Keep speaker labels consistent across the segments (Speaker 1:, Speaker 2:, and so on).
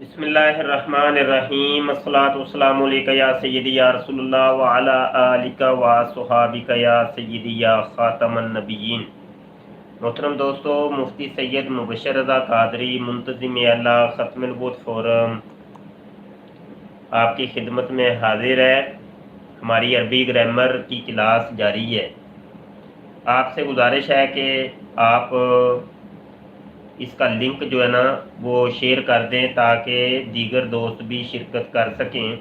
Speaker 1: बिस्मिल्लाहिर्रहमानिर्रहीम अस्सलातु वस्सलामु अलैका या सय्यदी या रसूल अल्लाह व अला आलिका व अस्हाबिका या सय्यदी या खातमन नबिय्यीन। मोहतरम दोस्तों, मुफ्ती सैयद मुबशर रज़ा कादरी मुंतज़िम आला ख़त्म नबूवत फोरम आपकी खिदमत में हाजिर है। हमारी अरबी ग्रामर की क्लास जारी है। आपसे गुजारिश है कि आप इसका लिंक जो है ना वो शेयर कर दें ताकि दीगर दोस्त भी शिरकत कर सकें।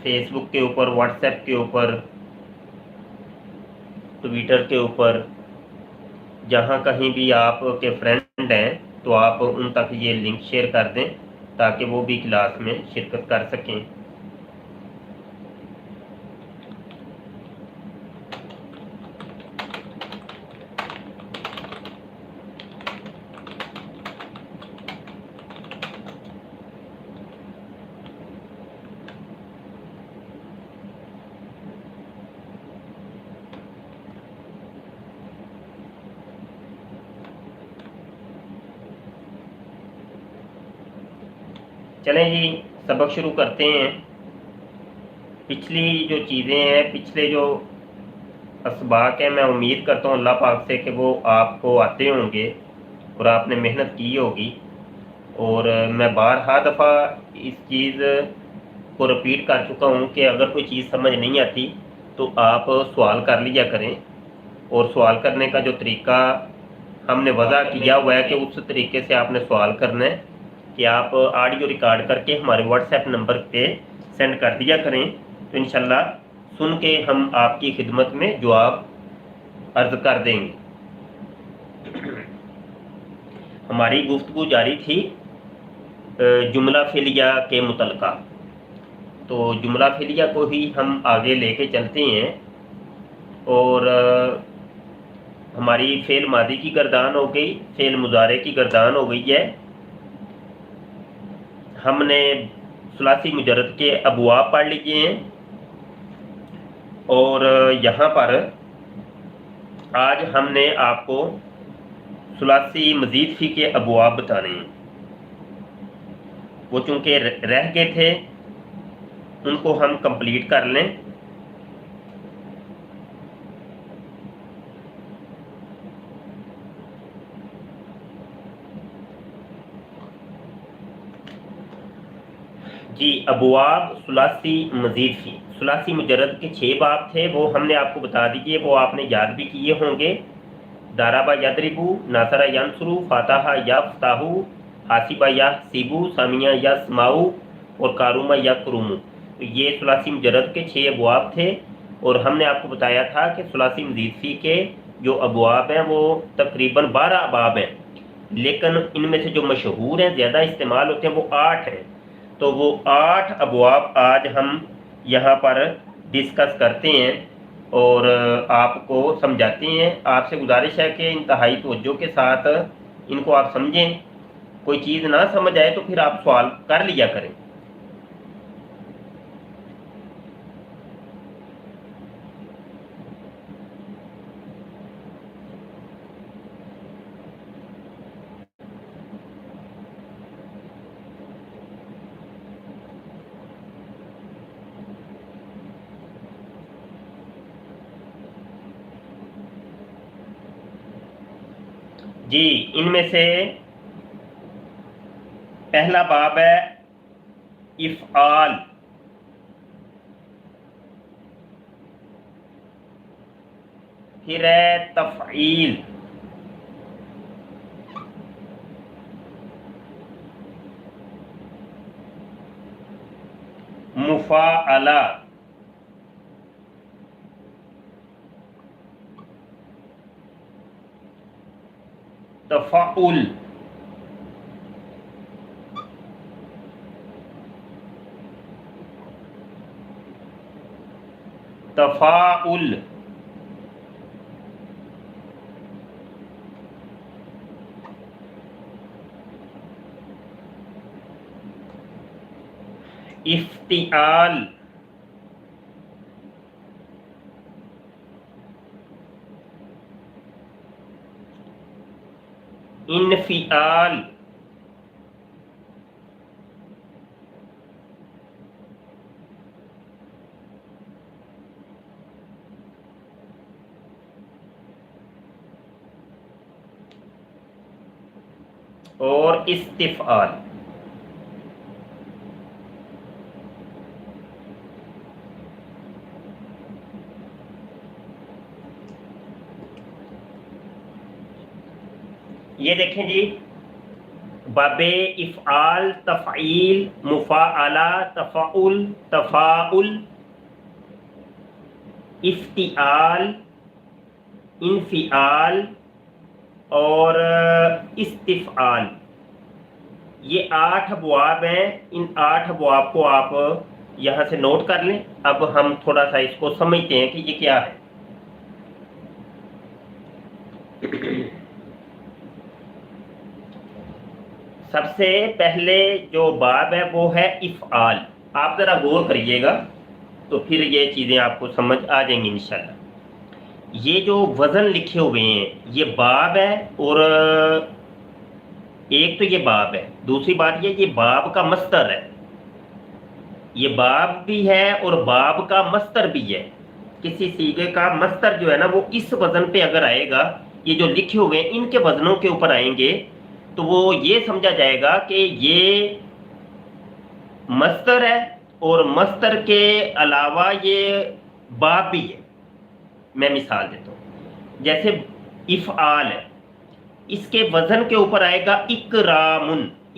Speaker 1: फेसबुक के ऊपर, व्हाट्सएप के ऊपर, ट्विटर के ऊपर, जहाँ कहीं भी आपके फ्रेंड हैं तो आप उन तक ये लिंक शेयर कर दें ताकि वो भी क्लास में शिरकत कर सकें। चलें जी, सबक शुरू करते हैं। पिछली जो चीज़ें हैं, पिछले जो असबाक हैं, मैं उम्मीद करता हूँ अल्लाह पाक से कि वो आपको आते होंगे और आपने मेहनत की होगी। और मैं बारहा दफ़ा इस चीज़ को रिपीट कर चुका हूँ कि अगर कोई चीज़ समझ नहीं आती तो आप सवाल कर लिया करें। और सवाल करने का जो तरीका हमने वज़ा किया हुआ है कि उस तरीके से आपने सवाल करना है कि आप ऑडियो रिकॉर्ड करके हमारे व्हाट्सएप नंबर पे सेंड कर दिया करें, तो इंशाल्लाह सुन के हम आपकी खिदमत में जवाब अर्ज कर देंगे। हमारी गुफ्तगू जारी थी जुमला फिलिया के मुतलका, तो जुमला फिलिया को ही हम आगे लेके चलते हैं। और हमारी फेल मादी की गर्दान हो गई, फेल मुजारे की गर्दान हो गई है। हमने सुलासी मुजर्रद के अबवाब पढ़ लिए हैं और यहाँ पर आज हमने आपको सुलासी मजीद फी के अबवाब बताने हैं। वो चूँकि रह गए थे उनको हम कंप्लीट कर लें। जी, अबवाब सुलासी मजीद फी, सुलासी मुजर्रद के 6 बाब थे, वो हमने आपको बता दिए, वो आपने याद भी किए होंगे। दाराबा यदरिबू, नासरा यंसरू, फातहा यफ्ताहू, हासिबा यहसिबू, समिया यस्माऊ और कारुमा यकरुमू। तो ये सुलासी मुजर्रद के 6 अबवाब थे। और हमने आपको बताया था कि सुलासी मजीद फी के जो अबवाब हैं वो तकरीबन 12 अबाब हैं, लेकिन इनमें से जो मशहूर हैं, ज़्यादा इस्तेमाल होते हैं, वो 8 हैं। तो वो 8 अबवाब आज हम यहाँ पर डिस्कस करते हैं और आपको समझाते हैं। आपसे गुजारिश है कि इंतहाई तवज्जो के साथ इनको आप समझें। कोई चीज़ ना समझ आए तो फिर आप सवाल कर लिया करें। जी, इनमें से पहला बाब है इफ़आल। फिर है तफ़ईल, मुफ़ाअला, तफ़ाउल, तफ़ाउल, इफ्तिआल, انفعال، اور استفعال. یہ دیکھیں جی، باب افعال، تفعیل، مفاعلہ، تفاعل، تفاعل، افتعال، انفعال اور استفعال، یہ 8 ابواب ہیں. ان 8 ابواب کو آپ یہاں سے نوٹ کر لیں. اب ہم تھوڑا سا اس کو سمجھتے ہیں کہ یہ کیا ہے. سب سے پہلے جو باب ہے وہ ہے افعال. آپ ذرا غور کریے گا تو پھر یہ چیزیں آپ کو سمجھ آ جائیں گی انشاءاللہ. یہ جو وزن لکھے ہوئے ہیں یہ باب ہے، اور ایک تو یہ باب ہے، دوسری بات یہ باب کا مصدر ہے. یہ باب بھی ہے اور باب کا مصدر بھی ہے. کسی صیغے کا مصدر جو ہے نا وہ اس وزن پہ اگر آئے گا، یہ جو لکھے ہوئے ہیں ان کے وزنوں کے اوپر آئیں گے تو وہ یہ سمجھا جائے گا کہ یہ مصدر ہے اور مصدر کے علاوہ یہ باب بھی ہے. میں مثال دیتا ہوں، جیسے افعال ہے، اس کے وزن کے اوپر آئے گا اکرام،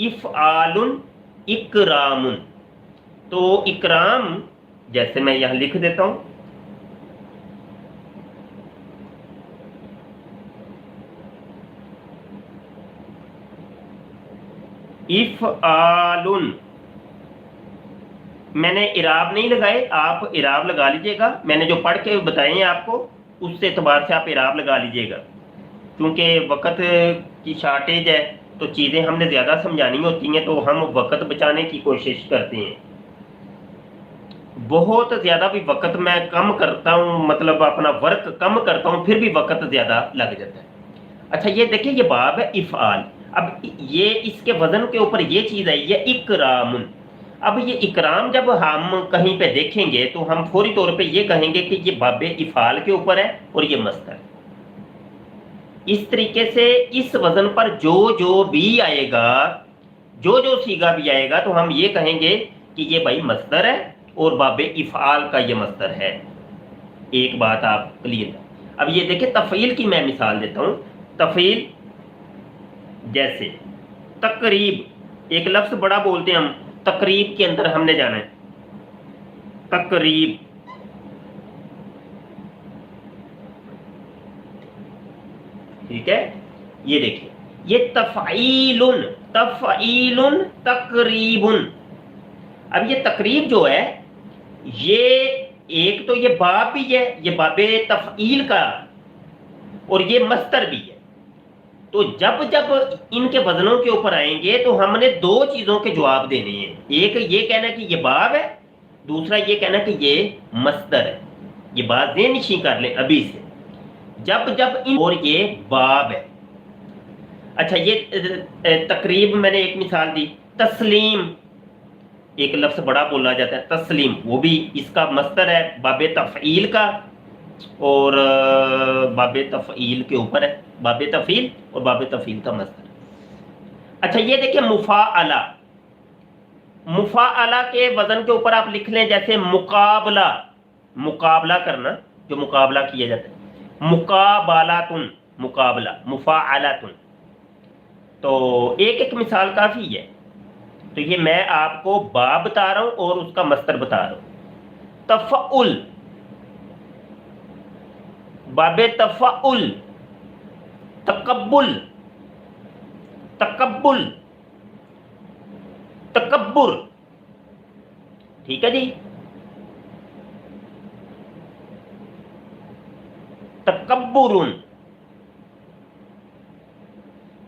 Speaker 1: افعال اکرام. تو اکرام جیسے میں یہاں لکھ دیتا ہوں، افعال. میں نے اعراب نہیں لگائے، آپ اعراب لگا لیجئے گا. میں نے جو پڑھ کے بتائے ہیں آپ کو اس سے اعتبار سے آپ اعراب لگا لیجئے گا. کیونکہ وقت کی شارٹیج ہے تو چیزیں ہم نے زیادہ سمجھانی ہوتی ہیں تو ہم وقت بچانے کی کوشش کرتے ہیں. بہت زیادہ بھی وقت میں کم کرتا ہوں، مطلب اپنا ورک کم کرتا ہوں، پھر بھی وقت زیادہ لگ جاتا ہے. اچھا یہ دیکھیں، یہ باب ہے افعال. اب یہ اس کے وزن کے اوپر یہ چیز آئی ہے اکرام. اب یہ اکرام جب ہم کہیں پہ دیکھیں گے تو ہم فوری طور پہ یہ کہیں گے کہ یہ باب افعال کے اوپر ہے اور یہ مصدر. اس طریقے سے اس وزن پر جو بھی آئے گا، جو صیغہ بھی آئے گا تو ہم یہ کہیں گے کہ یہ بھائی مصدر ہے اور باب افعال کا یہ مصدر ہے. ایک بات آپ کلیئر. اب یہ دیکھیں تفعیل کی میں مثال دیتا ہوں. تفعیل جیسے تقریب، ایک لفظ بڑا بولتے ہیں ہم، تقریب کے اندر ہم نے جانا ہے. تقریب، ٹھیک ہے. یہ دیکھیں، یہ تفعیل، تفعیل تقریب. اب یہ تقریب جو ہے یہ ایک تو یہ باب بھی ہے، یہ باب تفعیل کا، اور یہ مصدر بھی ہے. تو جب ان کے وزنوں کے اوپر آئیں گے تو ہم نے 2 چیزوں کے جواب دینے ہیں. ایک یہ کہنا کہ یہ باب ہے، دوسرا یہ کہنا کہ یہ مصدر ہے. یہ بات ذہن نشین کر لیں ابھی سے. جب اور یہ باب ہے. اچھا یہ تقریب میں نے ایک مثال دی. تسلیم، ایک لفظ بڑا بولا جاتا ہے تسلیم، وہ بھی اس کا مصدر ہے باب تفعیل کا، اور باب تفعیل کے اوپر ہے، باب تفعیل اور باب تفعیل کا مصدر. اچھا یہ دیکھیں مفاعلہ، مفاعلہ کے وزن کے اوپر آپ لکھ لیں جیسے مقابلہ، مقابلہ کرنا، جو مقابلہ کیا جاتا ہے. مقابلاتن، مقابلہ، مفاعلاتن. تو ایک مثال کافی ہے. تو یہ میں آپ کو باب بتا رہا ہوں اور اس کا مصدر بتا رہا ہوں. تفعل، باب تفعل. تقبل، تقبل، تکبر. ٹھیک ہے جی. تکبر.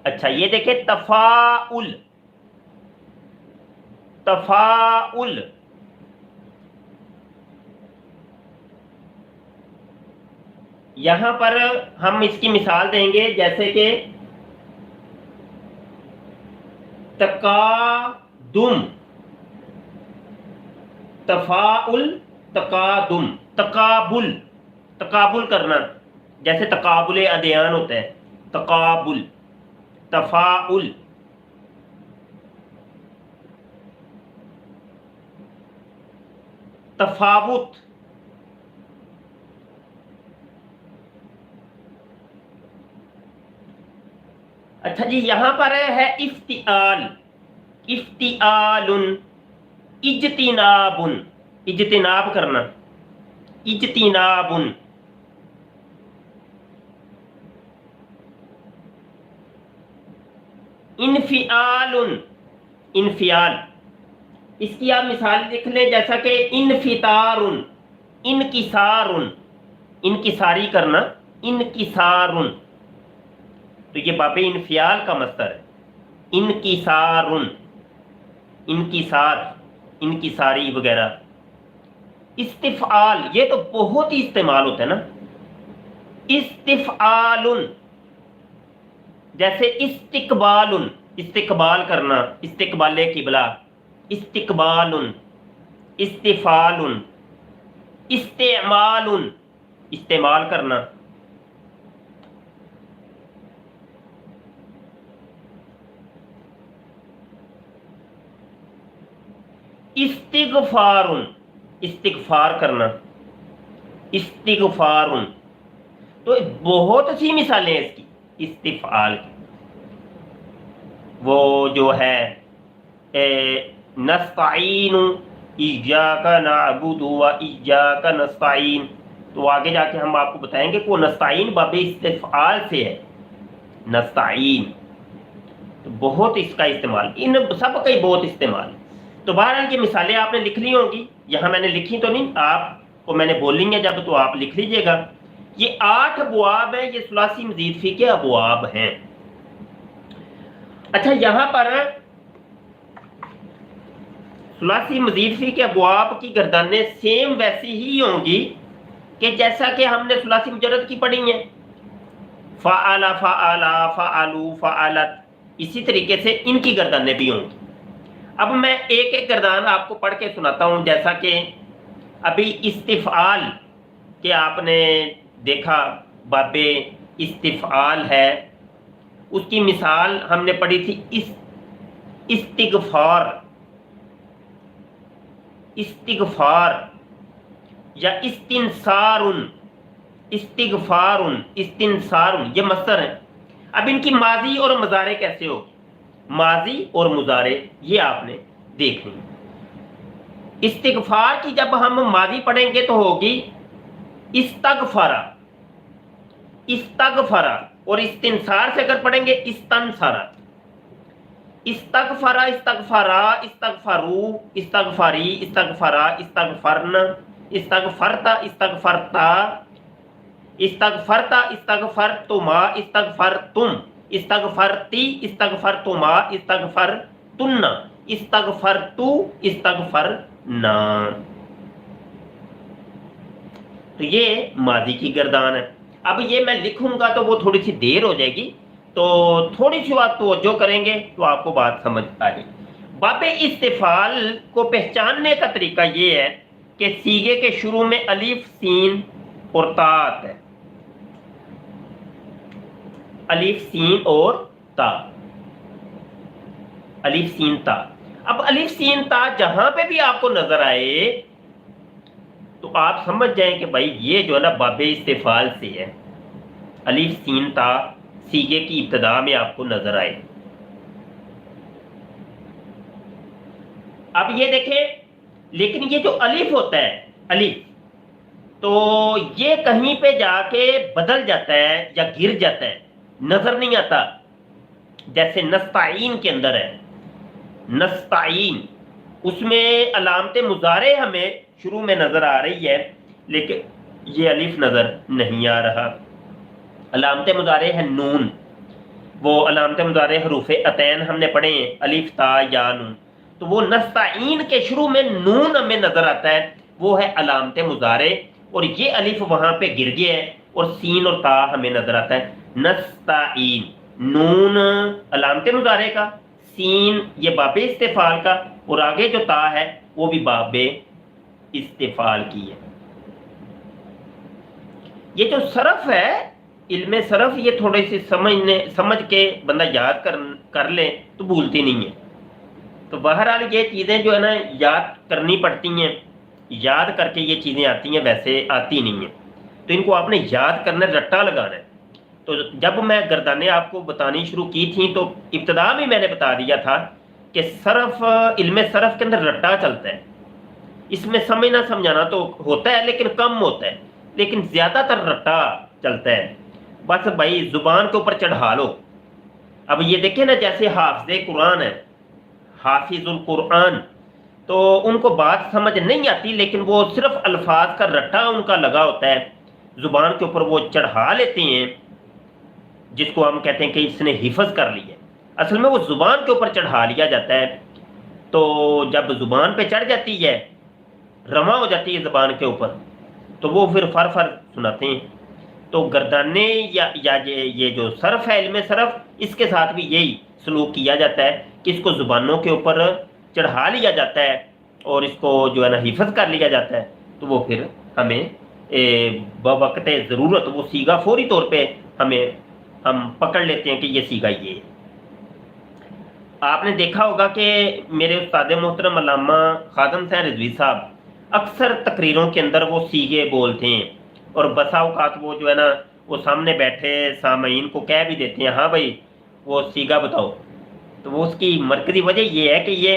Speaker 1: اچھا یہ دیکھیں تفاعل، تفاعل. یہاں پر ہم اس کی مثال دیں گے جیسے کہ तकादुम, तफाउल, तकादुम, तकाबुल, तकाबुल करना, जैसे तकाबुल अदयान होता है, तकाबुल, तफाउल, तफावुत, अच्छा जी यहां पर है इफ्तिआल, इफ्तिआलुन, इज्तिनाबुन, इज्तिनाब करना, इज्तिनाबुन, इनफिआलुन, इनफियाल, इसकी आप मिसाल लिख लें जैसा कि इनफितारुन, इनकिसारुन, इनकिसारी करना, इनकिसारुन, तो ये बाबे इनफियाल का मस्तर है, इनकिसारुन, इनकिसार, इनकिसारी वगैरह। इस्तिफआल, ये तो बहुत ही इस्तेमाल होता है ना, इस्तिफआलुन, जैसे इस्तिकबालुन, इस्तिकबाल करना, इस्तिकबाले किबला, इस्तिकबालुन, इस्तिफालुन, इस्तेमालुन, इस्तेमाल करना, इस्तिगफारुन, इस्तिगफार करना, इस्तिगफारुन, तो बहुत सी मिसालें हैं इसकी, इस्तिफआल की। वो जो है नस्ताईन, इय्याका नअबुदु व इय्याका नस्ताईन, तो आगे जाके हम आपको बताएंगे कि वो नस्ताईन बाबे इस्तिफआल से है, नस्ताईन, तो बहुत इसका इस्तेमाल, इन सब का ही बहुत इस्तेमाल। तो बहरहाल ये मिसालें आपने लिख ली होंगी, यहाँ मैंने लिखी तो नहीं, आपको मैंने बोलनी है जब, तो आप लिख लीजिएगा। ये 8 अबवाब है, ये सुलासी मजीद फी के अबवाब हैं। अच्छा यहाँ पर सुलासी मजीद फी के अबवाब की गर्दानें सेम वैसी ही होंगी कि जैसा कि हमने सुलासी मुजर्रद की पढ़ी है, फ़अला, फ़अला, फ़अलू, फ़अलत, इसी तरीके से इनकी गर्दानें भी होंगी। अब मैं एक एक गर्दान आपको पढ़ के सुनाता हूं, जैसा कि अभी इस्तिफआल के आपने देखा, बाबे इस्तिफआल है, उसकी मिसाल हमने पढ़ी थी इस्तिगफार, इस्तिगफार या इस्तिनसारुन, इस्तिगफारुन, इस्तिनसारुन, ये मस्तर है। अब इनकी माजी और मुजारे कैसे होगी, माजी और मुजारे ये आपने देखनी। इस्तिगफार की जब हम माजी पढ़ेंगे तो होगी इस्तगफरा, इस्तगफरा, और इस्तिनसार से अगर पढ़ेंगे इस्तनसरा, इस्तगफरा, इस्तगफरा, इस्तगफरू, इस्तगफरी, इस्तगफरा, इस्तगफरन, इस्तगफरता, इस्तगफरता, इस्तगफरता, इस्तगफरतुमा, इस्तगफरतुम, इस्तगफरती, इस्तगफरतुमा, इस्तगफरतुन्ना, इस्तगफरतु, इस्तगफरना, तो ये माजी की गर्दान है। अब ये मैं लिखूंगा तो वो थोड़ी सी देर हो जाएगी, तो थोड़ी सी बात तवज्जो करेंगे तो आपको बात समझ आएगी। बाबे इस्तिफाल को पहचानने का तरीका ये है कि सीगे के शुरू में अलिफ, सीन और ता आता है, अलिफ, सीन और ता, अलिफ, सीन, ता। अब अलिफ, सीन, ता जहां पे भी आपको नजर आए तो आप समझ जाएं कि भाई ये जो है ना बाबे इस्तिफाल से है, अलिफ, सीन, ता सीगे की इब्तदा में आपको नजर आए। अब ये देखें, लेकिन ये जो अलिफ होता है, अलिफ, तो ये कहीं पे जाके बदल जाता है या गिर जाता है, नजर नहीं आता। जैसे नस्ताईन के अंदर है, नस्ताईन, उसमें अलामत मुजारे हमें शुरू में नजर आ रही है, लेकिन ये अलिफ नजर नहीं आ रहा। अलामत मुजारे है नून, वो अलामत मुजारे हरूफे अतैन हमने पढ़े हैं, अलिफ, ता, या, नून, तो वो नस्ताईन के शुरू में नून हमें नजर आता है, वो है अलामत मुजारे, और ये अलिफ वहां पे गिर गया है और सीन और ता हमें नजर आता है। नस्ताईन, नून अलामत मुजारे का, सीन ये बाब इस्तिफाल का, और आगे जो ता है वो भी बाब इस्तिफाल की है। ये जो सरफ है, इल्म सरफ, ये थोड़े से समझ के बंदा याद कर ले तो भूलती नहीं है। तो बहरहाल ये चीज़ें जो है ना याद करनी पड़ती हैं, याद करके ये चीज़ें आती हैं, वैसे आती नहीं हैं। तो इनको आपने याद करना, रट्टा लगाना है। तो जब मैं गर्दानें आपको बतानी शुरू की थी तो इब्तदा में मैंने बता दिया था कि सरफ, इल्म सरफ के अंदर रट्टा चलता है। इसमें समझना समझाना तो होता है लेकिन कम होता है, लेकिन ज़्यादातर रट्टा चलता है। बस भाई ज़ुबान के ऊपर चढ़ा लो। अब ये देखिए ना, जैसे हाफिज़े कुरान है, हाफिजुल कुरान, तो उनको बात समझ नहीं आती लेकिन वो सिर्फ अल्फाज का रट्टा उनका लगा होता है, ज़ुबान के ऊपर वो चढ़ा लेते हैं, जिसको हम कहते हैं कि इसने हिफज कर लिया। असल में वो ज़ुबान के ऊपर चढ़ा लिया जाता है। तो जब ज़ुबान पे चढ़ जाती है, रमा हो जाती है ज़ुबान के ऊपर, तो वो फिर फर फर सुनाते हैं। तो गर्दाने या ये जो सरफ है, इल्म सरफ, इसके साथ भी यही सलूक किया जाता है कि इसको ज़ुबानों के ऊपर चढ़ा लिया जाता है और इसको जो है ना हिफज कर लिया जाता है। तो वो फिर हमें बवक्त ज़रूरत वो सीगा फौरी तौर पे हम पकड़ लेते हैं कि ये सीगा ये है। आपने देखा होगा कि मेरे उस्ताद मोहतरम अल्लामा खादम हुसैन रिजवी साहब अक्सर तकरीरों के अंदर वो सीगे बोलते हैं, और बसा औकात वो जो है ना वो सामने बैठे सामईन को कह भी देते हैं, हाँ भाई वो सीगा बताओ। तो वो उसकी मरकज़ी वजह ये है कि ये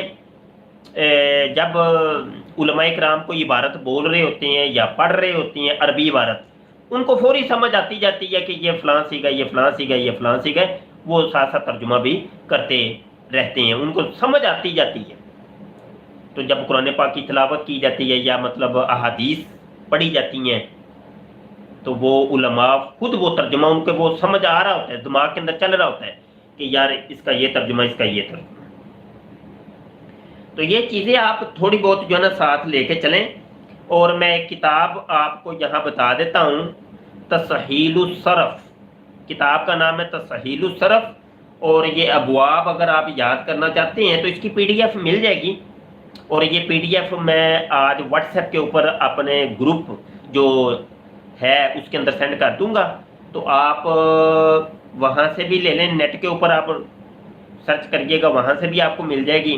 Speaker 1: जब उलमाए किराम को इबारत बोल रहे होते हैं या पढ़ रहे होते हैं अरबी इबारत, उनको फौरी समझ आती जाती है कि ये फ़लाँ सीगा, ये फ़लाँ सीगा, ये फ़लाँ सीगा, वो साथ साथ तर्जुमा भी करते रहते हैं, उनको समझ आती जाती है। तो जब कुरान पाक की तिलावत की जाती है या मतलब अहादीस पढ़ी जाती हैं, तो वो उलमा खुद वो तर्जुमा उनको वो समझ आ रहा होता है, दिमाग के अंदर चल रहा होता है कि यार इसका ये तर्जुमा, इसका ये तर्जुमा। तो ये चीज़ें आप थोड़ी बहुत जो है ना साथ लेके चलें। और मैं एक किताब आपको यहाँ बता देता हूँ, तसहीलुस सरफ, किताब का नाम है तसहीलुस सरफ। और ये अबवाब अगर आप याद करना चाहते हैं तो इसकी PDF मिल जाएगी, और ये PDF मैं आज व्हाट्सएप के ऊपर अपने ग्रुप जो है उसके अंदर सेंड कर दूंगा। तो आप वहाँ से भी ले लें, नेट के ऊपर आप सर्च करिएगा, वहाँ से भी आपको मिल जाएगी।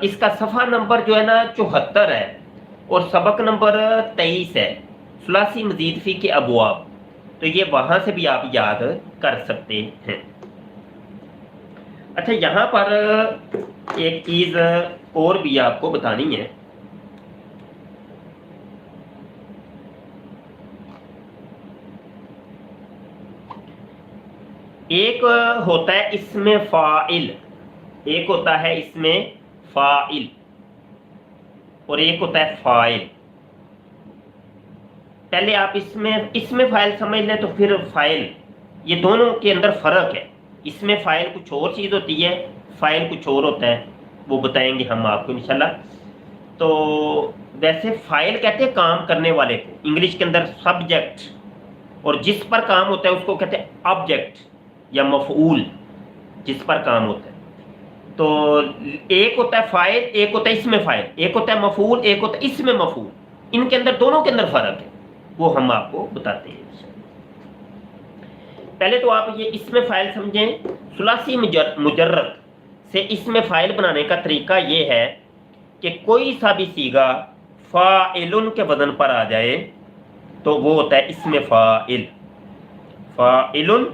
Speaker 1: इसका सफ़ा नंबर जो है ना 74 है और सबक नंबर 23 है, सुलासी मजीद फ़ी के अबवाब। तो ये वहाँ से भी आप याद कर सकते हैं। अच्छा, यहाँ पर एक चीज़ और भी आपको बतानी है। एक होता है इसमें फ़ाइल, एक होता है इसमें फ़ाइल और एक होता है फ़ाइल। पहले आप इसमें फ़ाइल समझ लें तो फिर फ़ाइल, ये दोनों के अंदर फ़र्क है। इसमें फ़ाइल कुछ और चीज़ होती है, फ़ाइल कुछ और होता है, वो बताएंगे हम आपको इंशाल्लाह। तो वैसे फ़ाइल कहते हैं काम करने वाले को, इंग्लिश के अंदर सब्जेक्ट, और जिस पर काम होता है उसको कहते हैं ऑब्जेक्ट या मफ़ऊल, जिस पर काम होता है। तो एक होता है फ़ाइल, एक होता है इसमें फ़ाइल, एक होता है मफ़ऊल, एक होता है इसमें मफ़ऊल। इनके अंदर, दोनों के अंदर फ़र्क है, वो हम आपको बताते हैं। पहले तो आप ये इसमें फ़ाइल समझें। सुलासी मुजर्रद से इसमें फ़ाइल बनाने का तरीका ये है कि कोई सा भी सीगा फ़ाइलुन के वज़न पर आ जाए तो वो होता है इसमें फ़ाइल। फ़ाइलुन,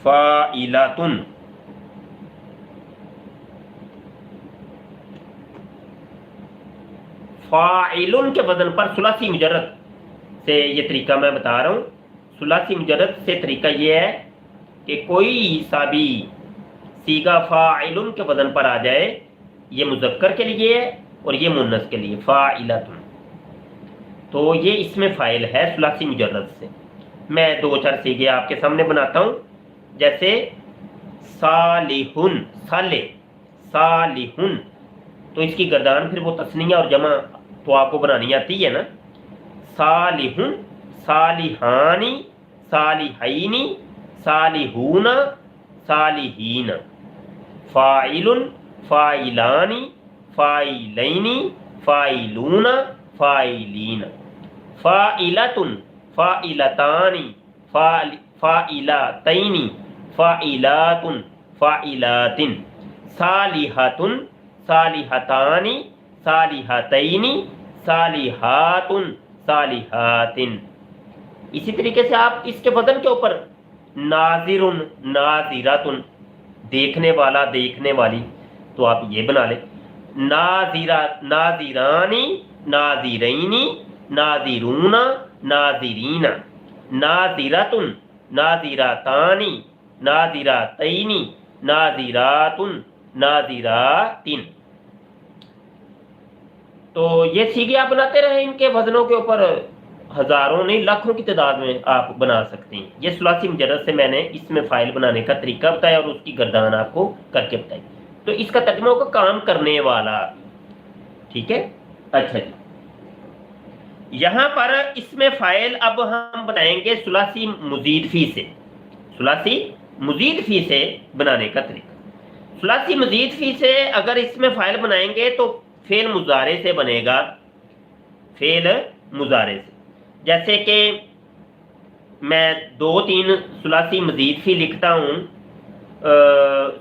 Speaker 1: फ़ाइलातुन, फ़ाइलुन के वज़न पर सुलासी मुजर्रद से ये तरीका मैं बता रहा हूँ। सुलासी मुजर्रद से तरीका ये है कि कोई सा भी सीगा फ़ाइलुन के वज़न पर आ जाए, ये मुज़क्कर के लिए है और ये मुन्नस के लिए, फ़ाइलातुन। तो ये इसमें फ़ाइल है सुलासी मुजर्रद से। मैं दो चार सीगे आपके सामने बनाता हूँ, जैसे सालिहुन, साले, सालिहुन। तो इसकी गर्दान फिर वो तस्निया और जमा तो आपको बनानी आती है ना। सालिहुन, सालिहानी, सालिहैनी, सालिहूना, सालिहीन, फाइलुन, फाइलानी, फाइलैनी, फाइलूना, फाइलीन, फाइलतुन, फाइलतानी, फाइलतैनी, फाइलातुन, फाइलातिन, सालिहतुन, सालिहतानी, सालिहतैनी, सालिहातुन, सालिहातिन। इसी तरीके से आप इसके वजन के ऊपर नाजिरुन, नाजिरातुन, देखने वाला, देखने वाली, तो आप ये बना ले। नाजिरा, नाजिरानी, नाजिरैनी, नाजिरूना, नाजिरीना, नाजिरतुन, नाजिरातानी, नाजिरातैनी, नाजिरातुन, नाजिरातिन। तो ये सीखे आप बनाते रहे, इनके वजनों के ऊपर हजारों नहीं लाखों की तादाद में आप बना सकते हैं। ये सुलासी मुजर्रद से मैंने इसमें फाइल बनाने का तरीका बताया और उसकी गर्दान आपको करके बताई। तो इसका तर्जुमा होगा काम करने वाला। ठीक है, अच्छा जी, यहां पर इसमें फाइल अब हम बनाएंगे सुलासी मजीद फी से। सुलासी मजीद फी से बनाने का तरीका, सुलासी मजीद फी से अगर इसमें फाइल बनाएंगे तो फेल मुजारे से बनेगा, फेल मुजारे से। जैसे कि मैं 2-3 सुलासी मजीद फी लिखता हूँ,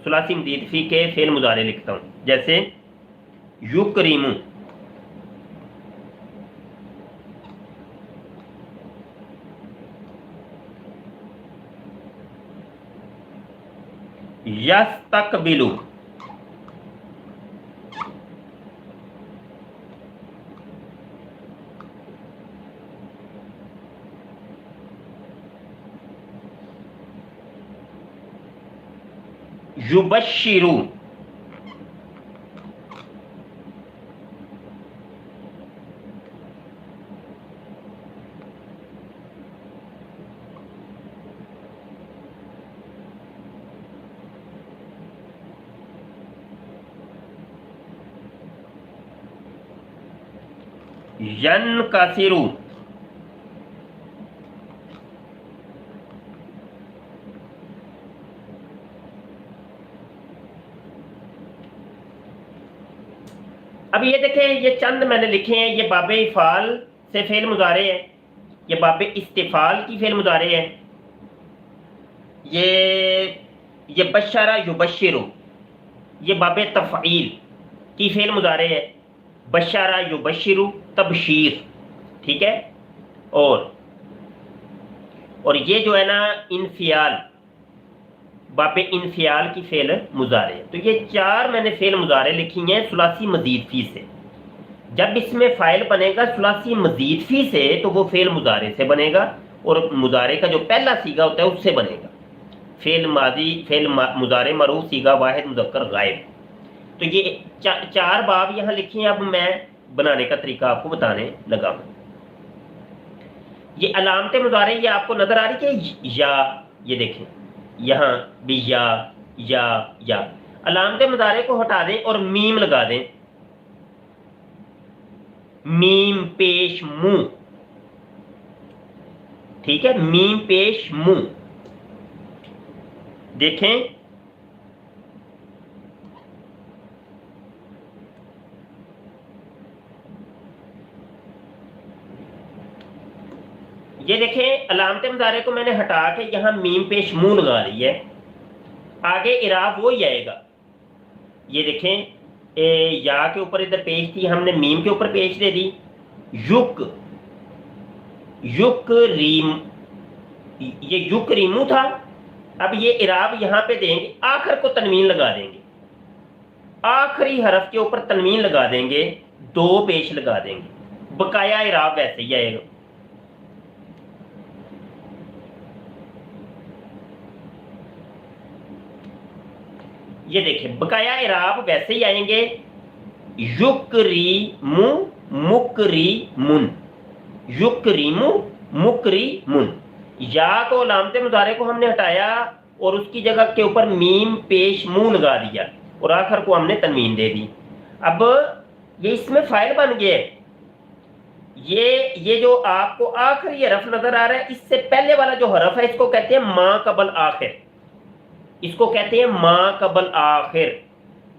Speaker 1: सुलासी मजीद फी के फेल मुजारे लिखता हूँ। जैसे युकरीमु, यस्तकबिलु, युबश्शिरु, यनकसिरु, अब ये देखें, ये चंद मैंने लिखे हैं। ये बाबे इफ़ाल से फेल मुजारे है, ये बाबे इस्तिफ़ाल की फेल मुजारे है, ये बशरा युबश्शिरु, ये बाबे तफ़ईल की फेल मुजारे है, बशरा युबश्शिरु तबशीर। ठीक है, और ये जो है ना इनफियाल, बाबे इनफियाल की फेल मुजारे। तो ये 4 मैंने फेल मुजारे लिखी हैं सुलासी मजीद फी से। जब इसमें फाइल बनेगा सुलासी मजीद फी से तो वो फेल मुजारे से बनेगा, और मुजारे का जो पहला सीगा होता है उससे बनेगा। फेल माजी, फेल मुजारे मरूफ, सीगा वाहिद, मुज़क्कर, गायब। तो ये 4 बाब यहाँ लिखी हैं। अब मैं बनाने का तरीका आपको बताने लगा हूँ। ये अलामत मुजारे ये आपको नजर आ रही है, या ये देखें यहाँ भी या अलामत मुजारे को हटा दें और मीम लगा दें, मीम पेश मुंह। ठीक है, मीम पेश मुंह। देखें, ये देखें अलामत मुजारे को मैंने हटा के यहाँ मीम पेश मुंह लगा दी है। आगे इराब वो ही आएगा। ये देखें, या के ऊपर इधर पेश थी, हमने मीम के ऊपर पेश दे दी। युक रीम, ये युक रीमू था। अब ये इराब यहाँ पे देंगे, आखिर को तनवीन लगा देंगे, आखिरी हरफ के ऊपर तनवीन लगा देंगे, 2 पेश लगा देंगे। बकाया इराब वैसे ही आएगा। ये देखिए बकाया इराब वैसे ही आएंगे, युकरीमु मुकरीमुन, युकरीमु मुकरीमुन। या तो अलामत मुजारे को हमने हटाया और उसकी जगह के ऊपर मीम पेश मुंह लगा दिया और आखिर को हमने तनवीन दे दी। अब ये इसमें फाइल बन गया। ये जो आपको आखिरी हरफ नजर आ रहा है, इससे पहले वाला जो हरफ है इसको कहते हैं मा कबल आखिर। इसको कहते हैं मा कबल आखिर,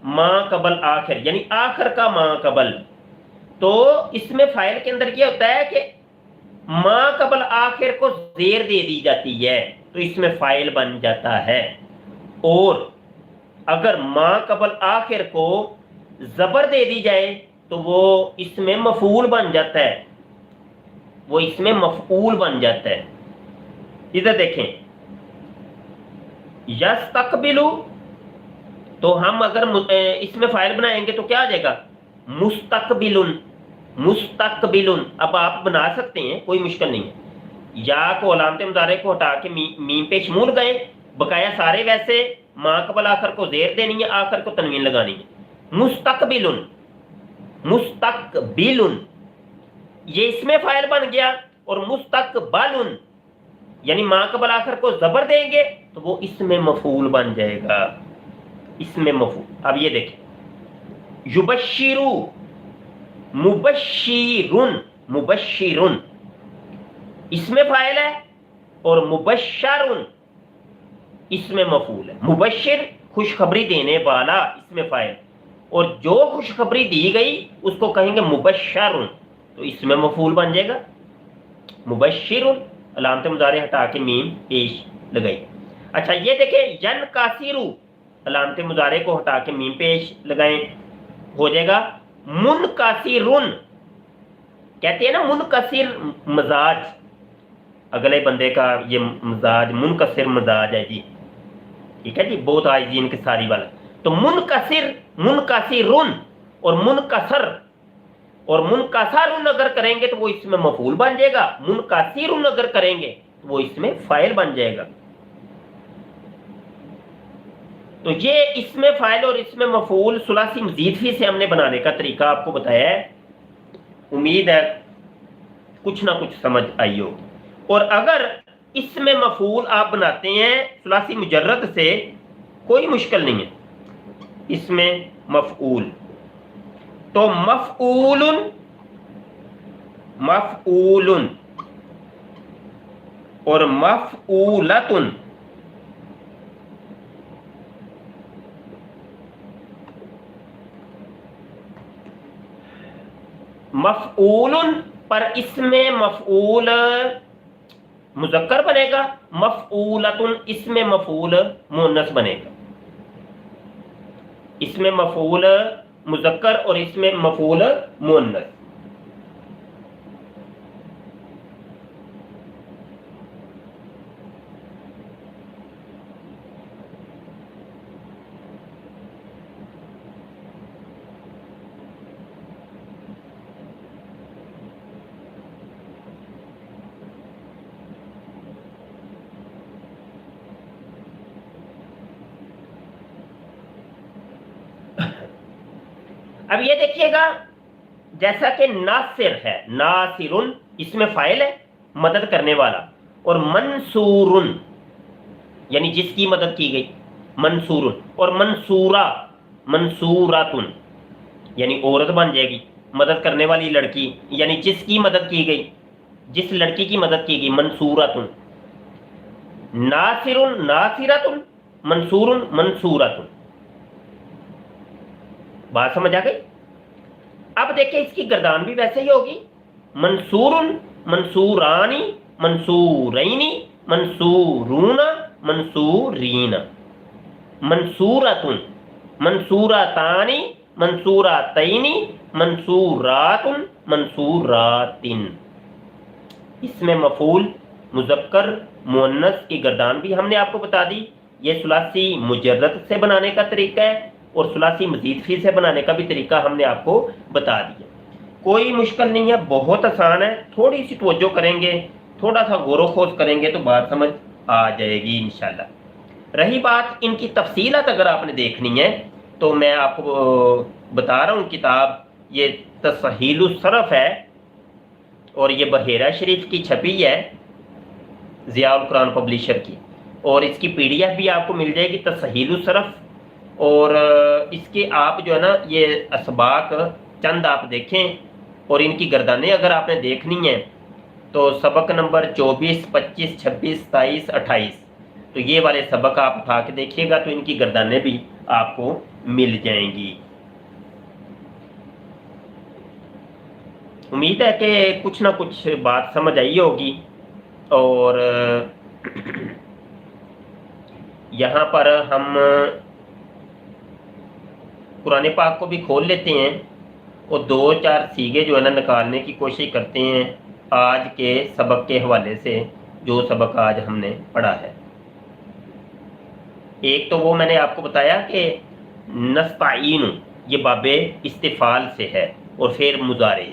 Speaker 1: मा कबल आखिर यानी आखिर का मा कबल। तो इसमें फाइल के अंदर ये होता है कि मा कबल आखिर को जेर दे दी जाती है तो इसमें फाइल बन जाता है, और अगर मा कबल आखिर को जबर दे दी जाए तो वो इसमें मफूल बन जाता है, वो इसमें मफूल बन जाता है। इधर देखें, यस्तकबिलु, तो हम अगर इसमें फाइल बनाएंगे तो क्या आ जाएगा, मुस्तकबिलुन, मुस्तकबिलुन। अब आप बना सकते हैं, कोई मुश्किल नहीं है। या को अलामत मुजारे को हटा के मीम पे शमूल गए, बकाया सारे वैसे मा कबल आखिर को जेर देनी है, आखिर को तनवीन लगानी है। मुस्तकबिलुन, मुस्तकबिलुन ये इसमें फाइल बन गया, और मुस्तकबालुन यानी मा कबल आखिर को जबर देंगे तो वो इसमें मफूल बन जाएगा, इसमें मफूल। अब ये देखें, युबश्शिरु, मुबश्शिरुन, मुबश्शिरुन इसमें फाइल है, और मुबश्शरुन इसमें मफूल है। मुबश्शिर खुशखबरी देने वाला, इसमें फाइल, और जो खुशखबरी दी गई उसको कहेंगे मुबश्शरुन, तो इसमें मफूल बन जाएगा मुबश्शिरुन। अलामत मुजारे हटा के मीम पेश लगाई। अच्छा ये देखें, यन कासिरु, अलामत मुजारे को हटा के मीम पेश लगाएं, हो जाएगा मुनकासिरुन। कहते हैं ना मुनकसिर मजाज, अगले बंदे का ये मजाज मुनकसिर मजाज है जी, ठीक है जी, बहुत आइजी इनके सारी वाला। तो मुनकसिर, मुनकासिरुन और मुनकसर और मुनकसरुन अगर करेंगे तो वो इसमें मफूल बन जाएगा, मुनकासिरुन अगर करेंगे तो वो इसमें फाइल बन जाएगा। तो ये इसमें फाइल और इसमें मफूल सुलासी मजीद फी से हमने बनाने का तरीका आपको बताया है। उम्मीद है कुछ ना कुछ समझ आई हो। और अगर इसमें मफूल आप बनाते हैं सुलासी मुजर्रद से, कोई मुश्किल नहीं है। इसमें मफऊल, तो मफऊलुन, मफऊलुन और मफऊलतुन, मफऊलुन पर इसमें मफऊल मुज़क्कर बनेगा, मफऊलतुन इसमें मफऊल मुन्नस बनेगा। इसमें मफऊल मुज़क्कर और इसमें मफऊल मुन्नस। अब ये देखिएगा, जैसा कि नासिर है, नासिरुन इसमें फाइल है मदद करने वाला, और मंसूरुन यानी जिसकी मदद की गई, मंसूरुन, और मंसूरा, मंसूरातुन यानी औरत बन जाएगी, मदद करने वाली लड़की यानी जिसकी मदद की गई, जिस लड़की की मदद की गई, मंसूरातुन। नासिरुन नासिरातुन, मंसूरुन मंसूरातुन। बात समझ आ गई? अब देखिए इसकी गर्दान भी वैसे ही होगी, मंसूरुन मंसूरानी मंसूरैनी मंसूरूना मंसूरीना, मंसूरतुन मंसूरतानी मंसूरतैनी मंसूरातुन मंसूरातिन। इसमें मफूल मुज़क्कर मुअन्नस की गर्दान भी हमने आपको बता दी। ये सुलासी मुजर्रद से बनाने का तरीका है, और सुलासी मजीद फी से बनाने का भी तरीका हमने आपको बता दिया। कोई मुश्किल नहीं है, बहुत आसान है। थोड़ी सी तवज्जो करेंगे, थोड़ा सा गौर खोज करेंगे तो बात समझ आ जाएगी इंशाल्लाह। रही बात इनकी तफसीलात अगर आपने देखनी है तो मैं आपको बता रहा हूँ, किताब ये तस्हीलुस सरफ है और ये बहेरा शरीफ की छपी है, ज़ियाउल कुरान पब्लिशर की, और इसकी PDF भी आपको मिल जाएगी तस्हीलुस सरफ। और इसके आप जो है ना ये असबाक चंद आप देखें, और इनकी गर्दानें अगर आपने देखनी है तो सबक नंबर 24, 25, 26, 27, 28, تو یہ والے سبق آپ اٹھا کے دیکھیے گا تو ان کی گردانیں بھی آپ کو مل جائیں گی۔ امید ہے کہ کچھ نہ کچھ بات سمجھ آئی ہوگی، اور یہاں پر ہم قرآن پاک کو بھی کھول لیتے ہیں اور 2-4 سیغے جو ہے نا نکالنے کی کوشش کرتے ہیں آج کے سبق کے حوالے سے، جو سبق آج ہم نے پڑھا ہے۔ ایک تو وہ میں نے آپ کو بتایا کہ نستعین یہ باب استفعال سے ہے اور پھر مضارع۔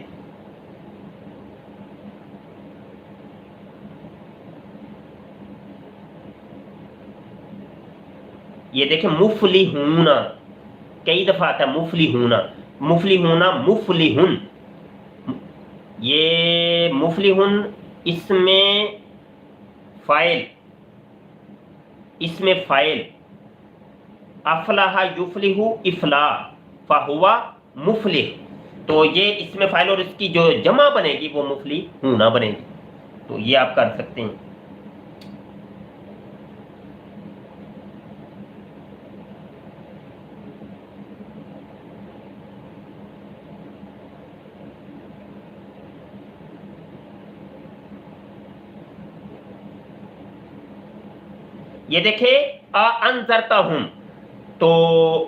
Speaker 1: یہ دیکھیں مفلحون کئی دفعہ آتا ہے مفلحون، مفلحون مفلحن، یہ مفلحن اس میں فاعل افلح یفلح افلاح فہو مفلح، تو یہ اس میں فاعل اور اس کی جو جمع بنے گی وہ مفلحون بنے گی، تو یہ آپ کر سکتے ہیں۔ یہ دیکھیں انذرتہم، تو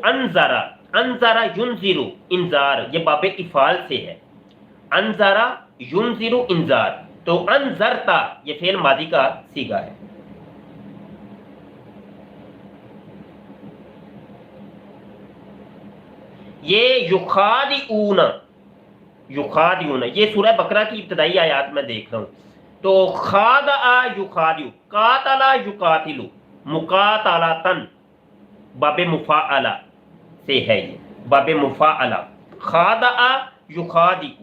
Speaker 1: انذر ینذر انذار، یہ باب افعال سے ہے، انذر ینذر انذار، تو انذرتا یہ فعل ماضی کا صیغہ ہے۔ یہ یخادعون یہ سورہ بقرہ کی ابتدائی آیات میں دیکھ رہا ہوں، تو خادع یخادع، قاتل یقاتل، مقاتلتن باب مفاعلہ سے ہے، یہ باب مفاعلہ، خادع یخادع۔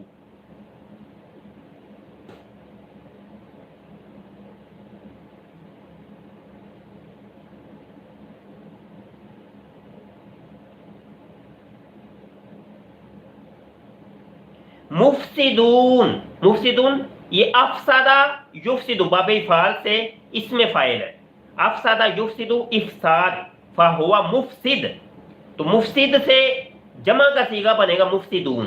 Speaker 1: مفسدون یہ افسدہ یفسد باب افعال سے اس میں فاعل ہے، افسدہ یفسد افساد فہو مفسد، تو مفسد سے جمع کا صیغہ بنے گا مفسدون۔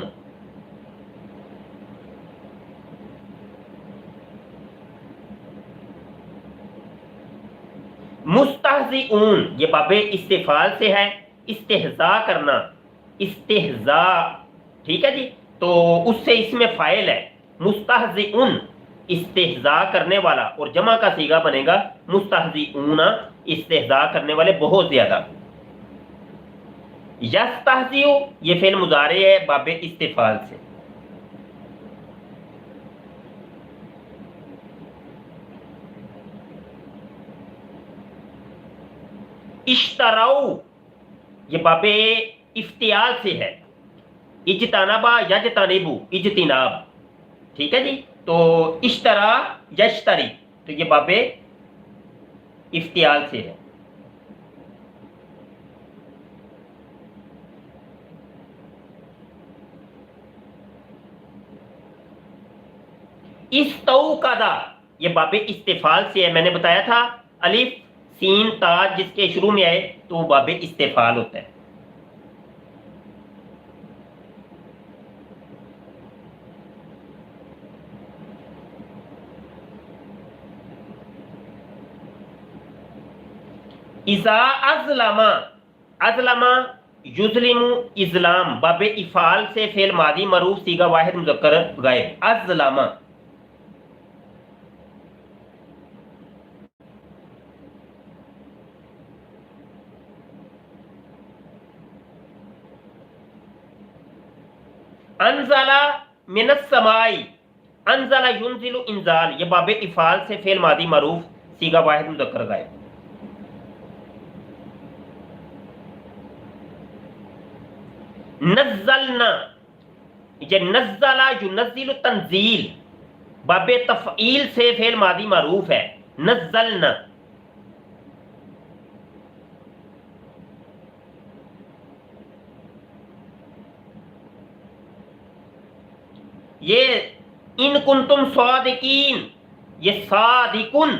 Speaker 1: مستہزئون یہ باب استفعال سے ہے، استہزاء کرنا، استہزاء، ٹھیک ہے جی، تو اس سے اس میں فاعل ہے مستہزئون استہزاء کرنے والا، اور جمع کا صیغہ بنے گا مستہزئون استہزاء کرنے والے بہت زیادہ۔ یستہزئ یہ فعل مضارع ہے باب استفعال سے۔ اشتروا یہ باب افتعال سے ہے، اجتنبا یجتنبو اجتناب، ٹھیک ہے جی، تو اشترا یشتری تو یہ باب افتعال سے ہے۔ استوقدا یہ باب استفعال سے ہے، میں نے بتایا تھا الف سین تا جس کے شروع میں آئے تو وہ باب استفعال ہوتا ہے۔ اذا ازلم یظلم اظلام باب افعال سے فعل ماضی معروف صیغہ واحد مذکر غائب ازلم۔ انزل من السماء انزل ينزل انزال یہ باب افعال سے فعل ماضی معروف صیغہ واحد مذکر غائب۔ نزلنا یہ نزلہ ینزل تنزیل باب تفعیل سے فعل ماضی معروف ہے نزلنا۔ یہ ان کنتم صادقین یہ صادقن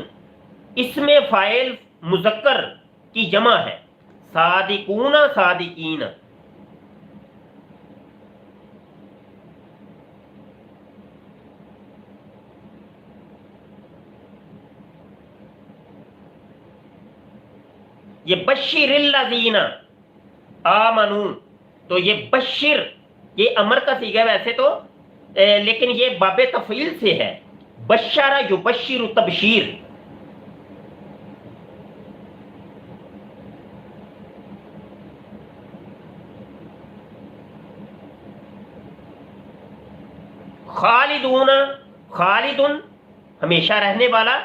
Speaker 1: اس میں فاعل مذکر کی جمع ہے، صادقون صادقین. یہ بشر الذین آمنو، تو یہ بشر یہ امر کا صیغہ ہے ویسے تو، لیکن یہ باب تفعیل سے ہے. بشر یبشر تبشیر. خالدون، خالدن ہمیشہ رہنے والا،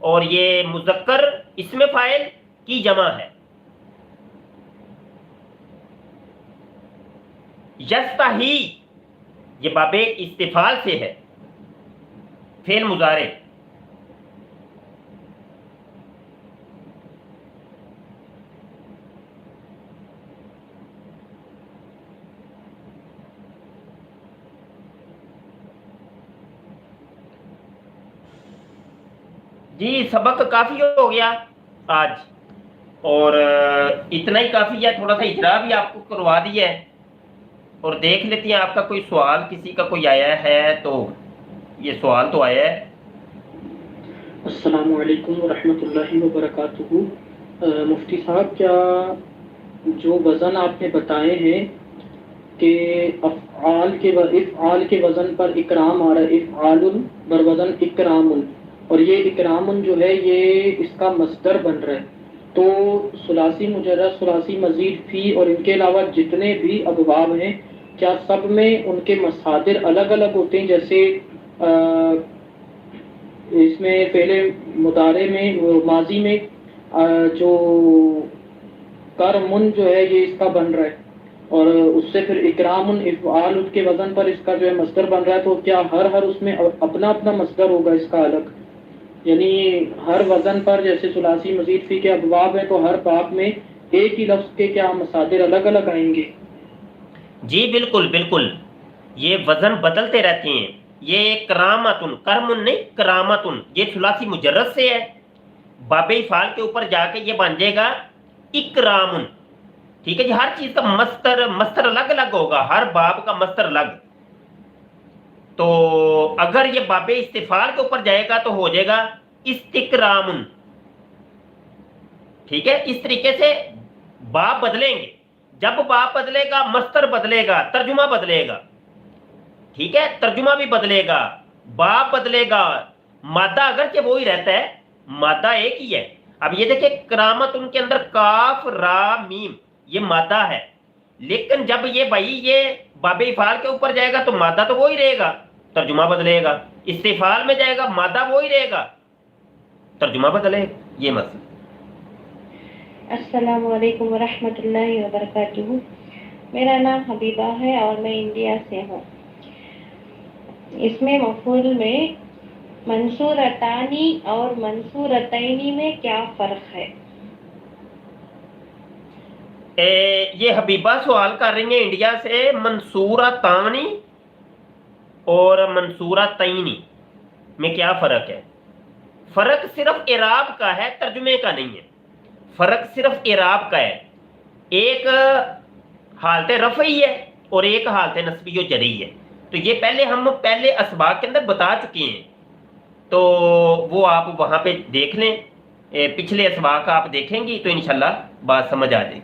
Speaker 1: اور یہ مذکر اسم فاعل کی جمع ہے. یستحی یہ باب استفعال سے ہے، فعل مضارع. جی سبق کافی ہو گیا آج، اور اتنا ہی کافی ہے. تھوڑا سا اجرا بھی آپ کو کروا دیا ہے، اور دیکھ لیتے ہیں آپ کا کوئی سوال کسی کا کوئی آیا ہے تو. یہ سوال تو آیا ہے.
Speaker 2: السلام علیکم ورحمۃ اللہ وبرکاتہ. مفتی صاحب، کیا جو وزن آپ نے بتائے ہیں کہ افعال کے وزن پر اکرام آ رہا ہے، افعال بر وزن اکرام، اور یہ اکرام جو ہے یہ اس کا مصدر بن رہا ہے، تو ثلاثی مجرد، ثلاثی مزید فی اور ان کے علاوہ جتنے بھی ابواب ہیں، کیا سب میں ان کے مصادر الگ الگ ہوتے ہیں؟ جیسے اس میں پہلے مضارع میں ماضی میں جو کرمن جو ہے یہ اس کا بن رہا ہے، اور اس سے پھر اکرام افعال اس کے وزن پر اس کا جو ہے مصدر بن رہا ہے، تو کیا ہر اس میں اپنا اپنا مصدر ہوگا اس کا الگ؟ یعنی ہر وزن پر جیسے ثلاثی مزید فی کے ابواب ہیں، تو ہر باب میں ایک ہی لفظ کے کیا مصادر الگ الگ آئیں گے؟
Speaker 1: جی بالکل بالکل، یہ وزن بدلتے رہتے ہیں. یہ کرامتن، کرمن نہیں کرامتن، یہ ثلاثی مجرد سے ہے. باب فعال کے اوپر جا کے یہ بن جائے گا اکرامن. ٹھیک ہے جی، ہر چیز کا مصدر الگ الگ ہوگا، ہر باب کا مصدر الگ. تو اگر یہ باب استفعال کے اوپر جائے گا تو ہو جائے گا استکرامن. ٹھیک ہے، اس طریقے سے باب بدلیں گے. جب باب بدلے گا مصدر بدلے گا، ترجمہ بدلے گا. ٹھیک ہے، ترجمہ بھی بدلے گا، باب بدلے گا. مادہ اگرچہ وہی رہتا ہے، مادہ ایک ہی ہے. اب یہ دیکھیں کرامت ان کے اندر کاف را میم یہ مادہ ہے، لیکن جب یہ بھائی یہ باب افعال کے اوپر جائے گا تو مادہ تو وہی رہے گا، ترجمہ بدلے گا. استفعال میں جائے گا مادہ وہی رہے گا، ترجمہ بدلے گا. یہ مسئلہ.
Speaker 3: السلام علیکم ورحمۃ اللہ وبرکاتہ. میرا نام حبیبہ ہے اور میں انڈیا سے ہوں. اس میں مفعول میں منصورتانی اور منصورتینی میں کیا فرق ہے؟
Speaker 1: یہ حبیبہ سوال کر رہی ہیں انڈیا سے، منصورتانی اور منصورتینی میں کیا فرق ہے؟ فرق صرف اعراب کا ہے، ترجمے کا نہیں ہے. فرق صرف اعراب کا ہے. ایک حالت رفعی ہے اور ایک حالت نصبی و جری ہے. تو یہ ہم پہلے اسباق کے اندر بتا چکے ہیں، تو وہ آپ وہاں پہ دیکھ لیں. پچھلے اسباق آپ دیکھیں گی تو انشاءاللہ بات سمجھ آ جائے گی.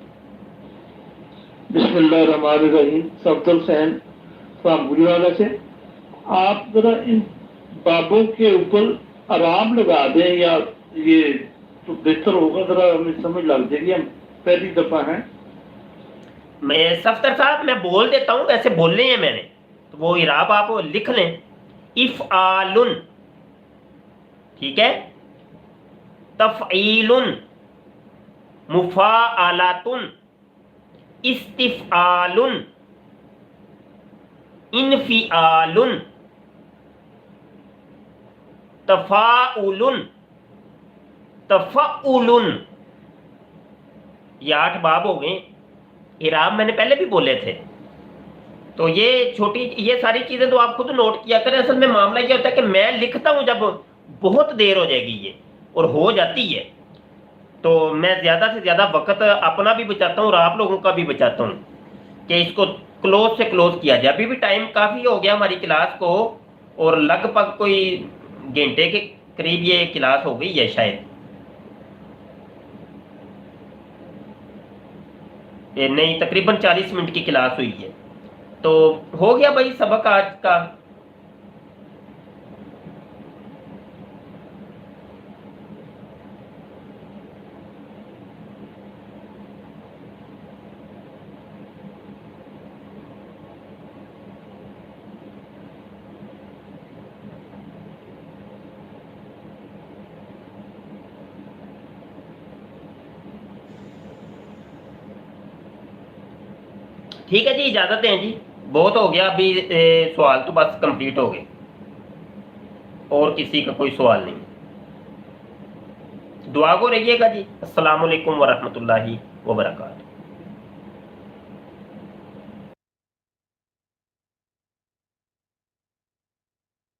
Speaker 2: بسم اللہ الرحمن الرحیم. صفدر حسین صاحب گجرالہ سے. آپ ذرا ان بابوں کے اوپر آرام لگا دیں، یا یہ تو بہتر ہوگا، ذرا ہمیں سمجھ لگ جائے گی، ہم پہلی دفعہ ہیں.
Speaker 1: میں صفدر صاحب میں بول دیتا ہوں، ویسے بولنے ہیں میں نے، تو وہ اعراب آپ لکھ لیں. افعال، ٹھیک ہے، تفعیل، مفاعلات، استفعال، انفعال، تفاعل، تفعل. یہ 8 باب ہو گئے. اعراب میں نے پہلے بھی بولے تھے. تو یہ چھوٹی یہ ساری چیزیں تو آپ خود نوٹ کیا کریں. اصل میں معاملہ یہ ہوتا ہے کہ میں لکھتا ہوں جب بہت دیر ہو جائے گی یہ، اور ہو جاتی ہے. تو میں زیادہ سے زیادہ وقت اپنا بھی بچاتا ہوں اور آپ لوگوں کا بھی بچاتا ہوں کہ اس کو کلوز سے کلوز کیا جائے. ابھی بھی ٹائم کافی ہو گیا ہماری کلاس کو، اور لگ بھگ کوئی گھنٹے کے قریب یہ کلاس ہو گئی ہے شاید. نہیں، تقریباً 40 منٹ کی کلاس ہوئی ہے. تو ہو گیا بھائی سبق آج کا. ٹھیک ہے جی، اجازت دیں جی، بہت ہو گیا. ابھی سوال تو بس کمپلیٹ ہو گئے، اور کسی کا کوئی سوال نہیں. دعا کو رہیے گا جی. السلام علیکم ورحمۃ اللہ وبرکاتہ.